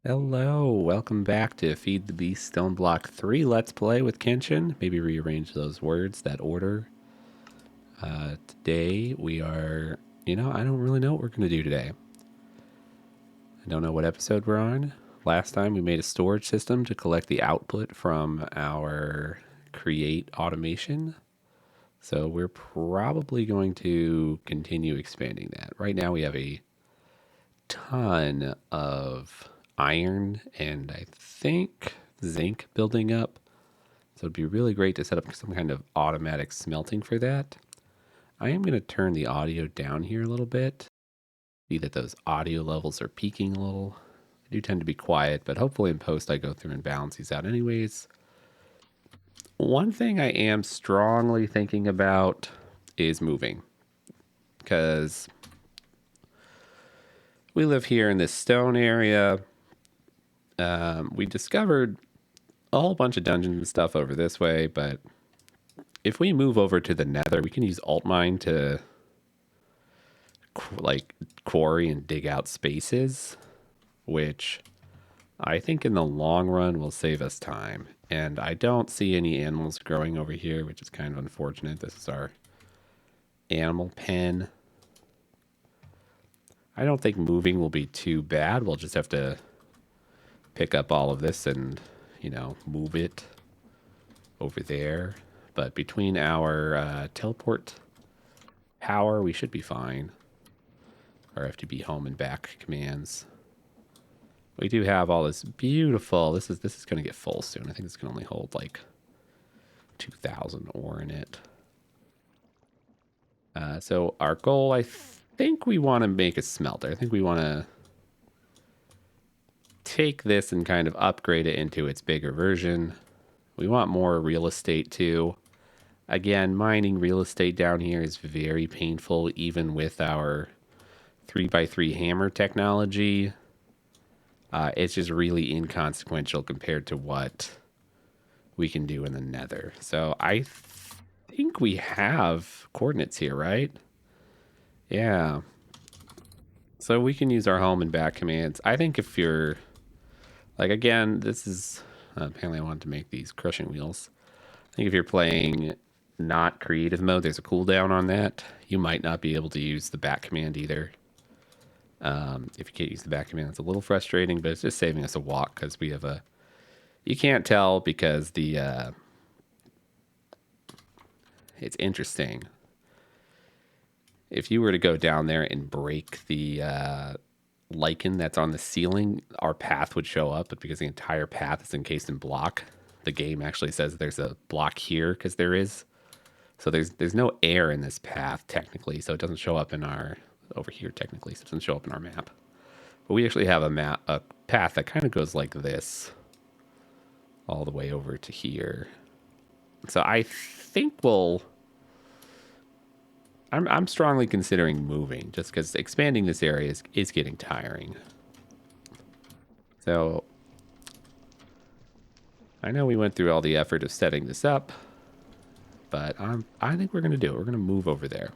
Hello, welcome back to Feed the Beast Stoneblock 3 Let's Play with Kenshin. Maybe rearrange those words, that order. Today we are, I don't really know what we're going to do today. I don't know what episode we're on. Last time we made a storage system to collect the output from our create automation. So we're probably going to continue expanding that. Right now we have a ton of iron and I think zinc building up. So it'd be really great to set up some kind of automatic smelting for that. I am going to turn the audio down here a little bit. See that those audio levels are peaking a little. I do tend to be quiet, but hopefully in post I go through and balance these out anyways. One thing I am strongly thinking about is moving. Because we live here in this stone area. We discovered a whole bunch of dungeons and stuff over this way, but if we move over to the Nether, we can use alt mine to quarry and dig out spaces, which I think in the long run will save us time. And I don't see any animals growing over here, which is kind of unfortunate. This is our animal pen. I don't think moving will be too bad. We'll just have to pick up all of this and, move it over there. But between our teleport power, we should be fine. Our FTB home and back commands. We do have all this beautiful. This is going to get full soon. I think it's going to only hold like 2,000 ore in it. So our goal, I think we want to make a smelter. I think we want to take this and kind of upgrade it into its bigger version. We want more real estate too. Again, mining real estate down here is very painful, even with our 3x3 hammer technology. It's just really inconsequential compared to what we can do in the Nether. So I think we have coordinates here, right? Yeah. So we can use our home and back commands. I think if you're, again, this is, apparently I wanted to make these crushing wheels. I think if you're playing not creative mode, there's a cooldown on that. You might not be able to use the back command either. If you can't use the back command, it's a little frustrating, but it's just saving us a walk because we have a... You can't tell because the... It's interesting. If you were to go down there and break the lichen that's on the ceiling, our path would show up, but because the entire path is encased in block, the game actually says there's a block here because there is. So there's no air in this path technically, so it doesn't show up in our... over here technically, so it doesn't show up in our map. But we actually have a path that kind of goes like this all the way over to here. So I think I'm strongly considering moving just because expanding this area is getting tiring. So I know we went through all the effort of setting this up, but I think we're going to do it. We're going to move over there.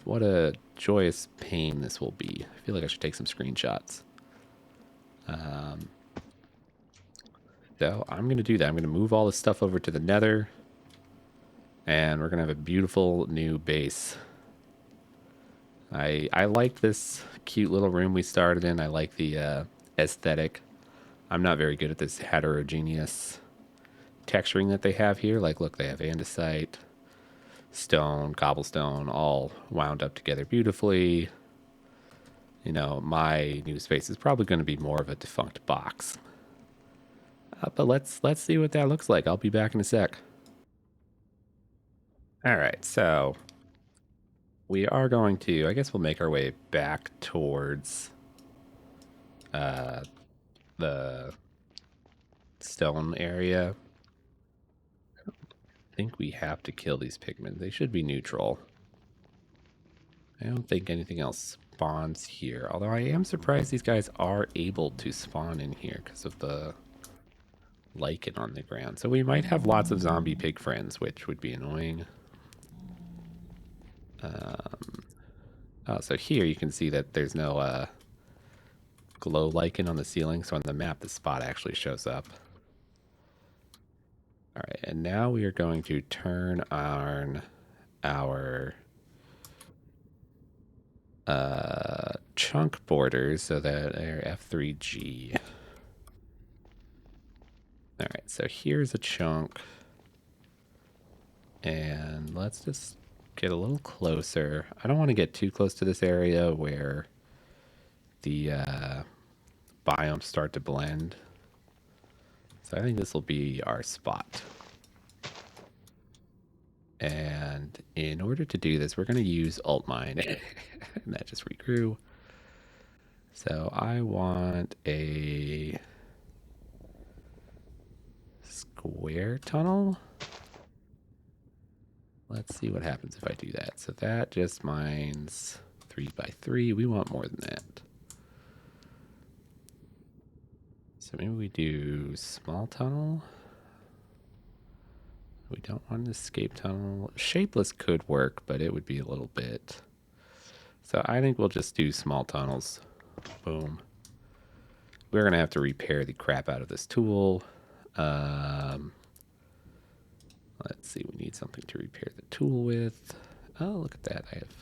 What a joyous pain this will be. I feel like I should take some screenshots. So I'm going to do that. I'm going to move all this stuff over to the Nether. And we're going to have a beautiful new base. I like this cute little room we started in. I like the aesthetic. I'm not very good at this heterogeneous texturing that they have here. Like, look, they have andesite, stone, cobblestone, all wound up together beautifully. My new space is probably going to be more of a defunct box. But let's see what that looks like. I'll be back in a sec. All right, so we are going to, I guess we'll make our way back towards the stone area. I think we have to kill these pigmen. They should be neutral. I don't think anything else spawns here, although I am surprised these guys are able to spawn in here because of the lichen on the ground. So we might have lots of zombie pig friends, which would be annoying. Oh, so here you can see that there's no glow lichen on the ceiling, so on the map the spot actually shows up. All right, and now we are going to turn on our chunk borders so that they're F3G. All right, so here's a chunk. And let's just get a little closer. I don't want to get too close to this area where the biomes start to blend. So I think this will be our spot. And in order to do this, we're going to use alt mine. And that just regrew. So I want a square tunnel. Let's see what happens if I do that. So that just mines 3 by 3. We want more than that. So maybe we do small tunnel. We don't want an escape tunnel. Shapeless could work, but it would be a little bit. So I think we'll just do small tunnels. Boom. We're going to have to repair the crap out of this tool. Let's see, we need something to repair the tool with. Oh, look at that. I have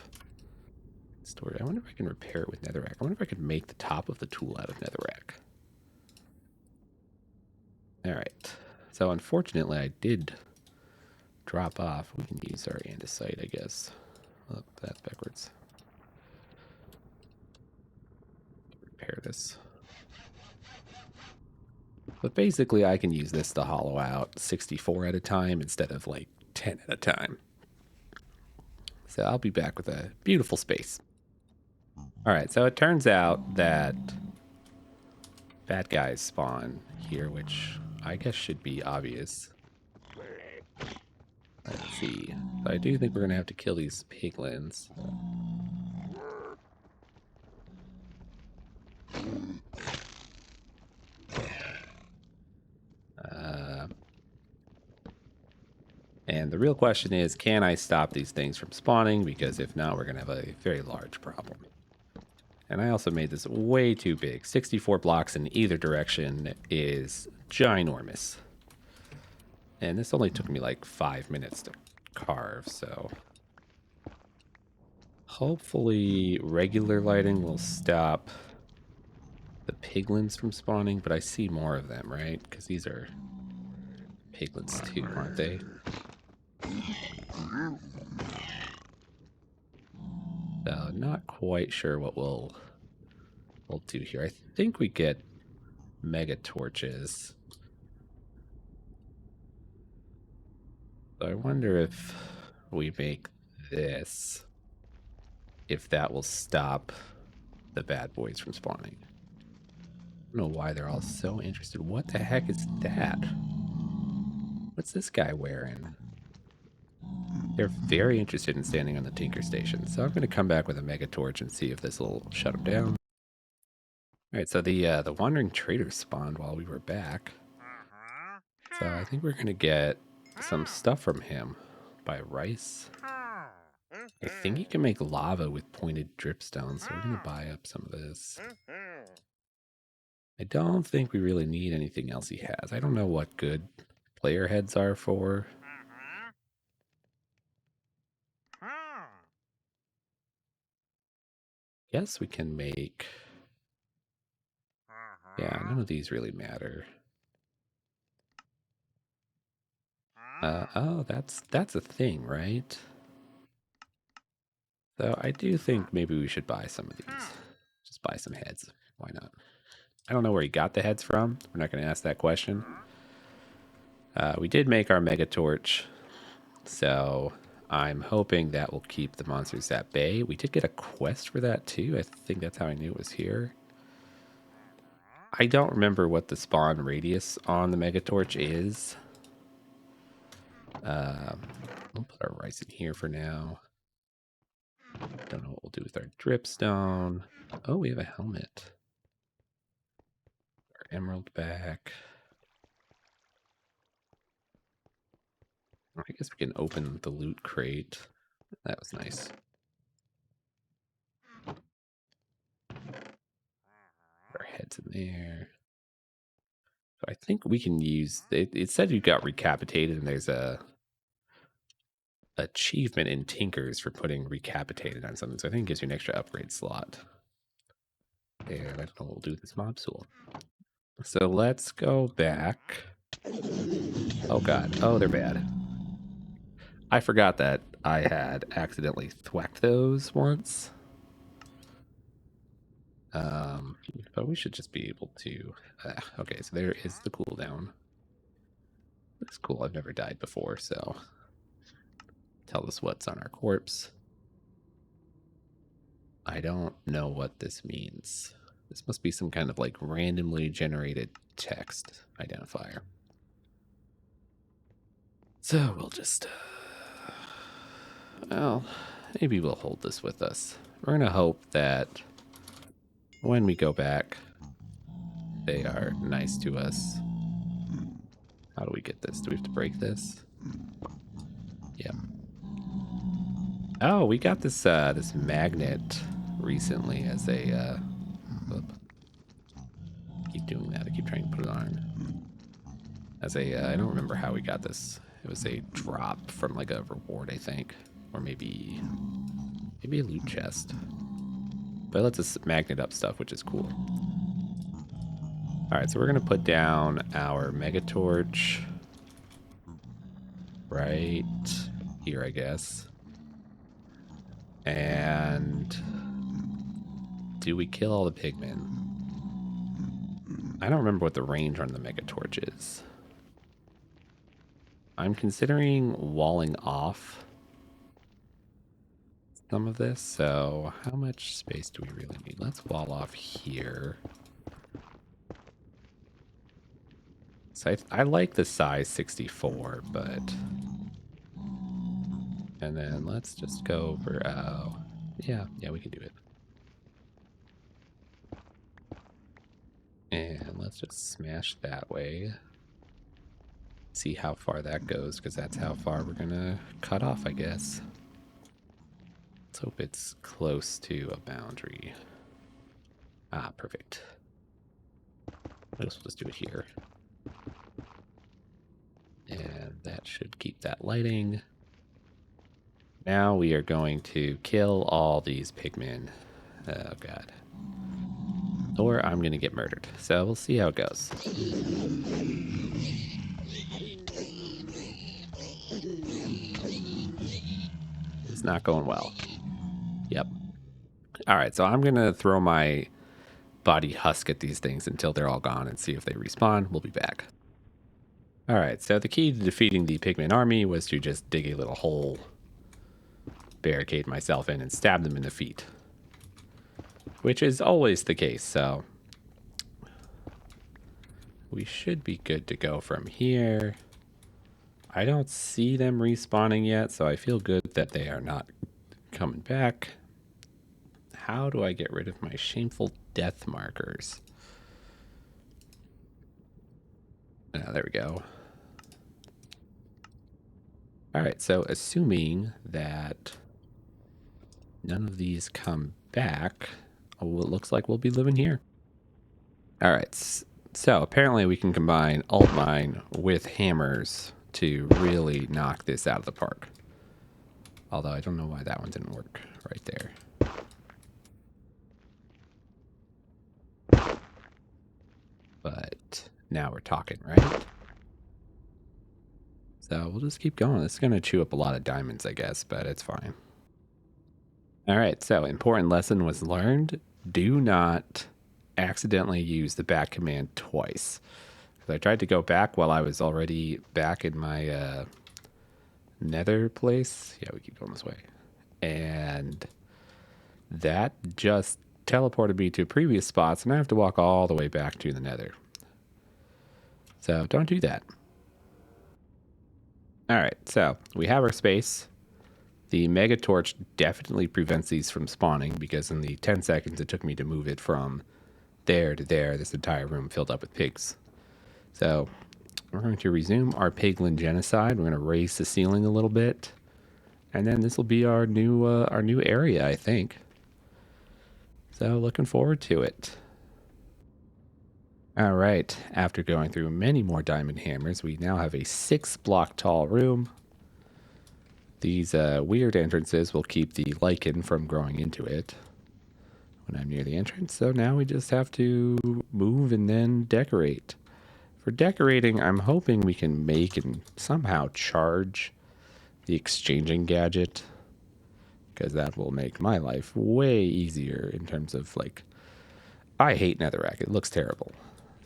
stored. I wonder if I can repair it with netherrack. I wonder if I could make the top of the tool out of netherrack. All right. So unfortunately, I did drop off. We can use our andesite, I guess. Oh, that's backwards. Repair this. But basically, I can use this to hollow out 64 at a time instead of like 10 at a time. So I'll be back with a beautiful space. All right, so it turns out that bad guys spawn here, which I guess should be obvious. Let's see. So I do think we're going to have to kill these piglins. And the real question is, can I stop these things from spawning? Because if not, we're going to have a very large problem. And I also made this way too big. 64 blocks in either direction is ginormous. And this only took me like 5 minutes to carve, so... Hopefully regular lighting will stop the piglins from spawning, but I see more of them, right? Because these are piglins too, aren't they? So not quite sure what we'll do here. I think we get mega torches. So I wonder if we make this, if that will stop the bad boys from spawning. I don't know why they're all so interested. What the heck is that? What's this guy wearing? They're very interested in standing on the Tinker Station. So I'm going to come back with a mega torch and see if this will shut them down. All right, so the wandering trader spawned while we were back. So I think we're going to get some stuff from him. Buy rice. I think you can make lava with pointed dripstones, so we're going to buy up some of this. I don't think we really need anything else he has. I don't know what good player heads are for. Yes, we can make... Yeah, none of these really matter. Oh, that's a thing, right? So I do think maybe we should buy some of these. Just buy some heads. Why not? I don't know where he got the heads from. We're not going to ask that question. We did make our mega torch, so I'm hoping that will keep the monsters at bay. We did get a quest for that too. I think that's how I knew it was here. I don't remember what the spawn radius on the mega torch is. We'll put our rice in here for now. Don't know what we'll do with our dripstone. Oh, we have a helmet. Our emerald back. I guess we can open the loot crate. That was nice. Our Beds in there. So I think we can use it said you got recapitated, and there's a achievement in Tinkers for putting recapitated on something. So I think it gives you an extra upgrade slot. And I don't know what we'll do with this mob tool. So let's go back. Oh god. Oh, they're bad. I forgot that I had accidentally thwacked those once. But we should just be able to... okay, so there is the cooldown. Looks cool. I've never died before, so... Tell us what's on our corpse. I don't know what this means. This must be some kind of like randomly generated text identifier. So we'll just... well, maybe we'll hold this with us. We're going to hope that when we go back, they are nice to us. How do we get this? Do we have to break this? Yep. Oh, we got this this magnet recently as a keep doing that. I keep trying to put it on. As a I don't remember how we got this. It was a drop from like a reward, I think, or maybe a loot chest. But it lets us magnet up stuff, which is cool. All right, so we're gonna put down our mega torch right here, I guess. And do we kill all the pigmen? I don't remember what the range on the mega torch is. I'm considering walling off some of this, so how much space do we really need? Let's wall off here. So I like the size 64, but... And then let's just go over... oh, yeah, we can do it. And let's just smash that way. See how far that goes, because that's how far we're gonna cut off, I guess. Let's hope it's close to a boundary. Ah, perfect. I guess we'll just do it here. And that should keep that lighting. Now we are going to kill all these pigmen. Oh god. Or I'm gonna get murdered. So we'll see how it goes. It's not going well. Yep. Alright, so I'm gonna throw my body husk at these things until they're all gone and see if they respawn. We'll be back. Alright, so the key to defeating the pigman army was to just dig a little hole, barricade myself in, and stab them in the feet. Which is always the case, so we should be good to go from here. I don't see them respawning yet, so I feel good that they are not coming back. How do I get rid of my shameful death markers? Oh, there we go. Alright, so assuming that none of these come back, it looks like we'll be living here. Alright, so apparently we can combine alt mine with hammers to really knock this out of the park. Although I don't know why that one didn't work right there. But now we're talking, right? So we'll just keep going. This is going to chew up a lot of diamonds, I guess, but it's fine. All right, so important lesson was learned. Do not accidentally use the back command twice. I tried to go back while I was already back in my Nether place. Yeah, we keep going this way. And that just teleported me to previous spots, and I have to walk all the way back to the Nether. So don't do that. All right, so we have our space. The mega torch definitely prevents these from spawning, because in the 10 seconds it took me to move it from there to there, this entire room filled up with pigs. So we're going to resume our piglin genocide. We're going to raise the ceiling a little bit, and then this will be our new area, I think. So looking forward to it. All right, after going through many more diamond hammers, we now have a 6-block tall room. These weird entrances will keep the lichen from growing into it when I'm near the entrance. So now we just have to move and then decorate. For decorating, I'm hoping we can make and somehow charge the exchanging gadget, because that will make my life way easier in terms of, like, I hate netherrack. It looks terrible.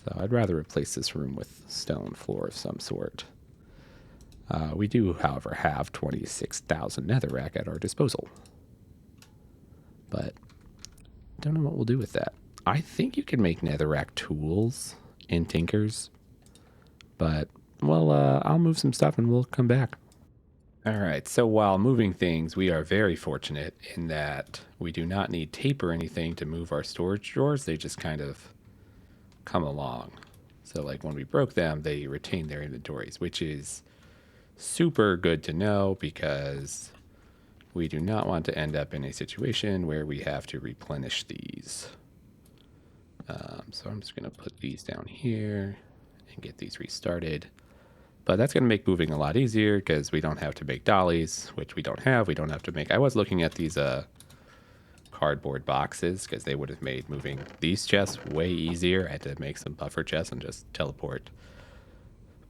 So I'd rather replace this room with stone floor of some sort. We do, however, have 26,000 netherrack at our disposal. But I don't know what we'll do with that. I think you can make netherrack tools in Tinkers. But, well, I'll move some stuff and we'll come back. All right, so while moving things, we are very fortunate in that we do not need tape or anything to move our storage drawers. They just kind of come along. So, like, when we broke them, they retain their inventories, which is super good to know because we do not want to end up in a situation where we have to replenish these. So I'm just going to put these down here and get these restarted. But that's going to make moving a lot easier because we don't have to make dollies, which we don't have. We don't have to make... I was looking at these cardboard boxes because they would have made moving these chests way easier. I had to make some buffer chests and just teleport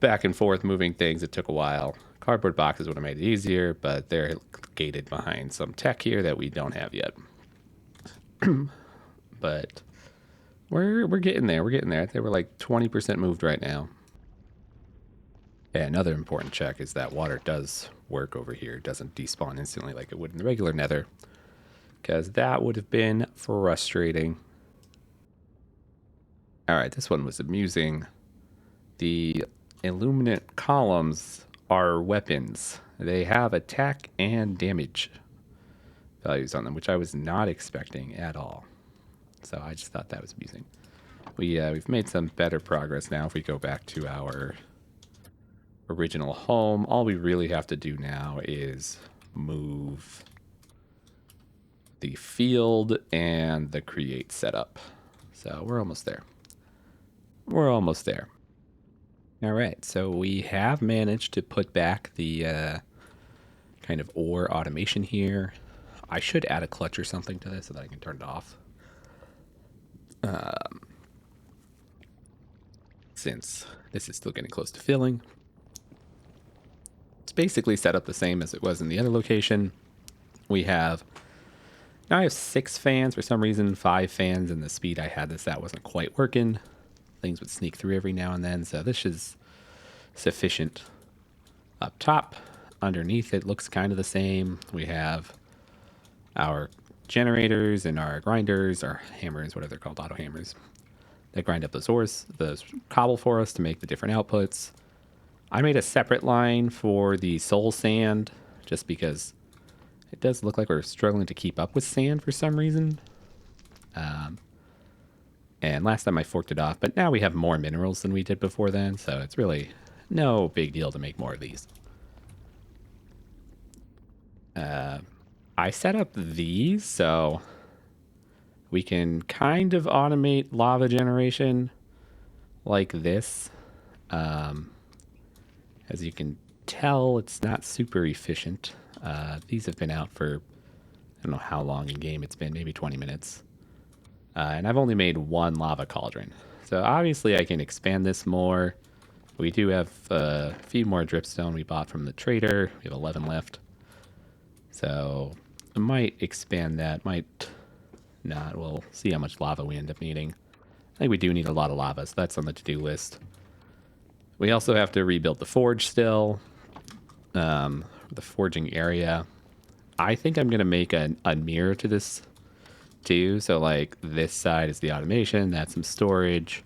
back and forth moving things. It took a while. Cardboard boxes would have made it easier, but they're gated behind some tech here that we don't have yet. But we're getting there. We're getting there. They were like 20% moved right now. Yeah, another important check is that water does work over here. It doesn't despawn instantly like it would in the regular nether, because that would have been frustrating. All right, this one was amusing. The illuminant columns are weapons. They have attack and damage values on them, which I was not expecting at all. So I just thought that was amusing. We've made some better progress now. If we go back to our original home, all we really have to do now is move the field and the create setup. So we're almost there. We're almost there. All right, so we have managed to put back the kind of ore automation here. I should add a clutch or something to this so that I can turn it off. Since this is still getting close to filling. It's basically set up the same as it was in the other location. We have... Now I have 6 fans. For some reason, 5 fans, and the speed I had this, that wasn't quite working. Things would sneak through every now and then, so this is sufficient. Up top, underneath it looks kind of the same. We have our generators and our grinders, our hammers, whatever they're called, auto hammers. They grind up the cobble for us to make the different outputs. I made a separate line for the soul sand, just because it does look like we're struggling to keep up with sand for some reason. And last time I forked it off, but now we have more minerals than we did before then, so it's really no big deal to make more of these. I set up these so we can kind of automate lava generation like this. As you can tell, it's not super efficient. These have been out for, I don't know how long in game it's been, maybe 20 minutes. And I've only made 1 lava cauldron. So obviously I can expand this more. We do have a few more dripstone we bought from the trader. We have 11 left. So I might expand that, might not. We'll see how much lava we end up needing. I think we do need a lot of lava, so that's on the to-do list. We also have to rebuild the forge still. The forging area. I think I'm going to make a mirror to this too. So like this side is the automation, that's some storage.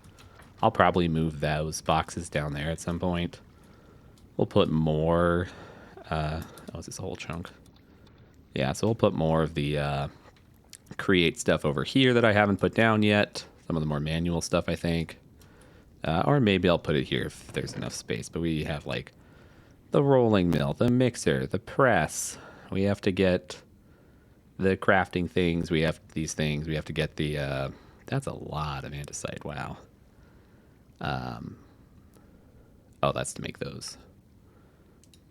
I'll probably move those boxes down there at some point. We'll put more, oh, is this a whole chunk? Yeah, so we'll put more of the create stuff over here that I haven't put down yet. Some of the more manual stuff, I think. Or maybe I'll put it here if there's enough space. But we have like the rolling mill, the mixer, the press. We have to get the crafting things. We have these things. We have to get the... that's a lot of andesite. Wow. Oh, that's to make those.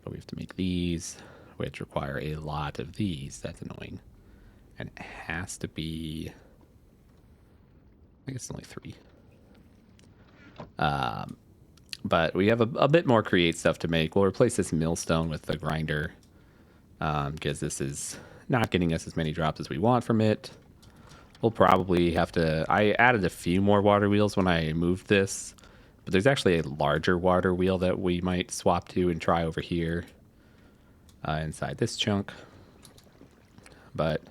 But we have to make these, which require a lot of these. That's annoying. And it has to be... I guess it's only 3. But we have a bit more create stuff to make. We'll replace this millstone with the grinder, because this is not getting us as many drops as we want from it. We'll probably have to... I added a few more water wheels when I moved this, but there's actually a larger water wheel that we might swap to and try over here inside this chunk. But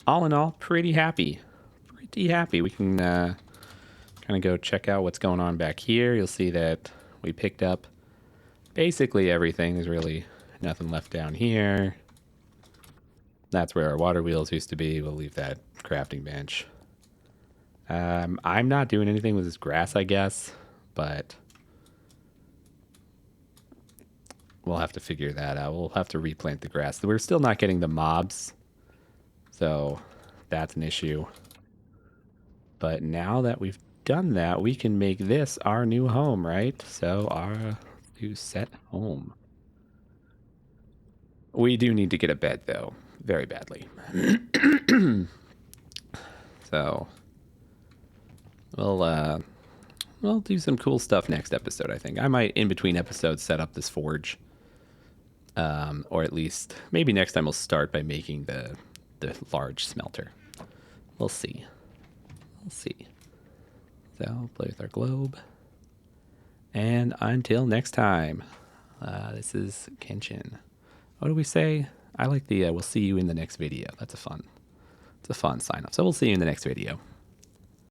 all in all, pretty happy. Pretty happy. We can kind of go check out what's going on back here. You'll see that we picked up basically everything. There's really nothing left down here. That's where our water wheels used to be. We'll leave that crafting bench. I'm not doing anything with this grass, I guess, but we'll have to figure that out. We'll have to replant the grass. We're still not getting the mobs, so that's an issue. But now that we've done that, we can make this our new home, right? So our new set home. We do need to get a bed, though, very badly. So we'll do some cool stuff next episode, I think. I might, in between episodes, set up this forge. Or at least, maybe next time we'll start by making the large smelter. We'll see. We'll see. So, play with our globe. And until next time, this is Kenshin. What do we say? I like the, we'll see you in the next video. It's a fun sign off. So we'll see you in the next video.